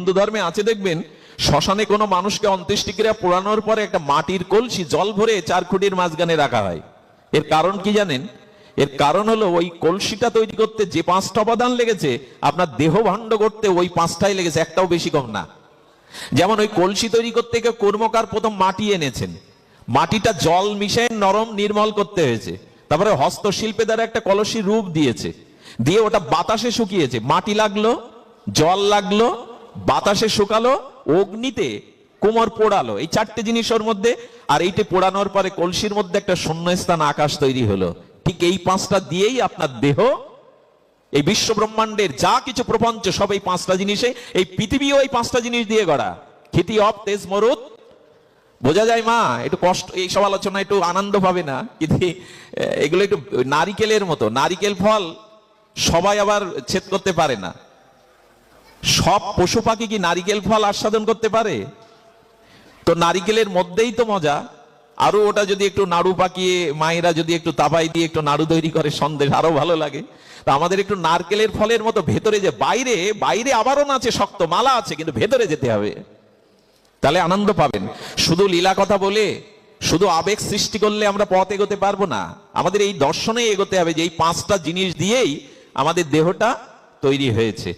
হিন্দু ধর্মে আছে দেখবেন, শ্মশানে কোনো মানুষকে অন্ত্যেষ্টিক্রিয়া পোড়ানোর পরে একটা মাটির কলসি জল ভরে 4 খুঁটির মাঝখানে রাখা হয়। এর কারণ কি জানেন? এর কারণ হলো ওই কলসিটা তৈরি করতে যে 5টা উপাদান লেগেছে, আপনার দেহ ভাণ্ড করতে ওই 5টাই লেগেছে, একটাও বেশি কম না। যেমন ওই কলসি তৈরি করতে গিয়ে কর্মকার প্রথম মাটি এনেছেন, মাটিটা জল মিশিয়ে নরম নির্মল করতে হয়েছে, তারপরে হস্তশিল্পে দ্বারা একটা কলসির রূপ দিয়েছে, দিয়ে ওটা বাতাসে শুকিয়েছে, মাটি লাগলো, জল লাগলো, বাতাসে শুকালো, অগ্নিতে কোমর পোড়ালো, এই 4টে জিনিস ওর মধ্যে। আর এইটা পোড়ানোর পরে কলসির মধ্যে একটা শূন্যস্থান আকাশ তৈরি হলো। ঠিক এই 5টা দিয়েই আপনার দেহ, এই বিশ্ব ব্রহ্মাণ্ডের যা কিছু প্রপঞ্চ সব এই 5টা জিনিসে, এই পৃথিবীও এই 5টা জিনিস দিয়ে গড়া। ক্ষিতি অপ তেজ মরুত, বোঝা যায় মা? একটু কষ্ট, এই সব আলোচনা একটু আনন্দ পাবে না, কিন্তু এগুলো একটু নারিকেলের মতো। নারিকেল ফল সবাই আবার ছেদ করতে পারে না। সব পশু পাখি কি নারিকেল ফল আস্বাদন করতে পারে? তো নারিকেলের মধ্যেই তো মজা। আরো ওটা যদি একটু নাড়ু পাকিয়ে মায়েরা যদি একটু তাপাই দিয়ে একটু নাড়ু তৈরি করে সন্দেশ, আরো ভালো লাগে। তো আমাদের একটু নারকেলের ফলের মতো ভেতরে, যে বাইরে বাইরে আবরণ আছে, শক্ত মালা আছে, কিন্তু ভেতরে যেতে হবে, তাহলে আনন্দ পাবেন। শুধু লীলা কথা বলে, শুধু আবেগ সৃষ্টি করলে আমরা পথ এগোতে পারবো না। আমাদের এই দর্শনে এগোতে হবে যে এই 5টা জিনিস দিয়েই আমাদের দেহটা তৈরি হয়েছে।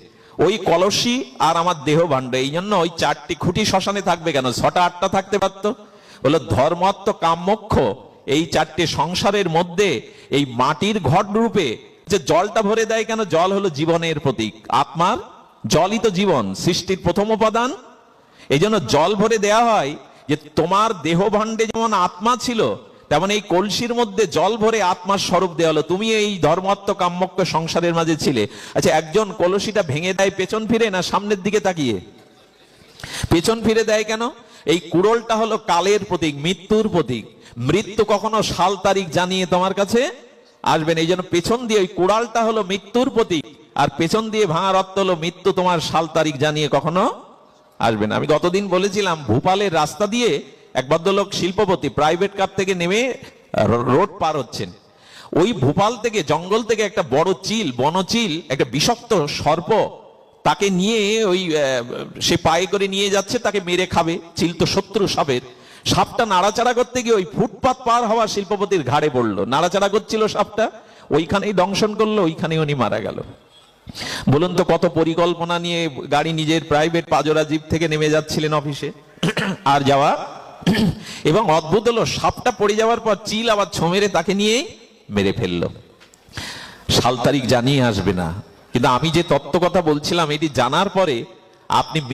ওই কলসি আর আমার দেহ ভাণ্ড, এই জন্য ওই 4টি খুঁটি শ্মশানে থাকবে কেন? 6টা 8টা থাকতে পারতো। হলো ধর্মাত্ম কামমোক্ষ, এই 4টে সংসারের মধ্যে এই মাটির ঘট রূপে যে জলটা ভরে দেয় কেন? জল হলো জীবনের প্রতীক, আত্মার জলই তো জীবন, সৃষ্টির প্রথম উপাদান। এই জন্য জল ভরে দেয়া হয়, যে তোমার দেহ ভাণ্ডে যেমন আত্মা ছিল, তেমন এই কলসির মধ্যে জল ভরে আত্মার স্বরূপ দেওয়া হলো। তুমি এই ধর্মাত্ম কাম্যক্ষ সংসারের মাঝে ছিলে। আচ্ছা, একজন কলসিটা ভেঙে দেয় পেছন ফিরে না সামনের দিকে তাকিয়ে? পেছন ফিরে দেয় কেন? এই কুড়োলটা হলো কালের প্রতীক, মৃত্যুর প্রতীক। মৃত্যু কখনো সাল তারিখ জানিয়ে তোমার কাছে আসবেন, এই জন্য পেছন দিয়ে ওই কুড়ালটা হলো মৃত্যুর প্রতীক, আর পেছন দিয়ে ভাঙার অর্থ হলো মৃত্যু তোমার সাল তারিখ জানিয়ে কখনো আসবেন। আমি গতদিন বলেছিলাম, ভোপালের রাস্তা দিয়ে এক ভদ্রলোক শিল্পপতি প্রাইভেট কার থেকে নেমে রোড পার হচ্ছেন। ওই ভোপাল থেকে, জঙ্গল থেকে একটা বড় চিল, বনচিল, একটা বিষাক্ত সর্প, তাকে নিয়ে ওই সে পায়ে করে নিয়ে যাচ্ছে, তাকে মেরে খাবে। চিল তো শত্রু সাপের। সাপটা নাড়াচাড়া করতে গিয়ে ওই ফুটপাত পার হওয়া শিল্পপতির ঘাড়ে পড়লো। নাড়াচাড়া করছিল সাপটা, ওইখানেই দংশন করলো, ওইখানেই উনি মারা গেল। বলুন তো, কত পরিকল্পনা নিয়ে গাড়ি, নিজের প্রাইভেট পাজরা জিপ থেকে নেমে যাচ্ছিলেন অফিসে, আর যাওয়া। এবং অদ্ভুত হলো, সাপটা পড়ে যাওয়ার পর চিল আবার ছো মেরে তাকে নিয়েই মেরে ফেললো। সাল তারিখ জানিয়ে আসবে না। কিন্তু আমি যে তত্ত্ব কথা বলছিলাম, এটি জানার পরে আপনি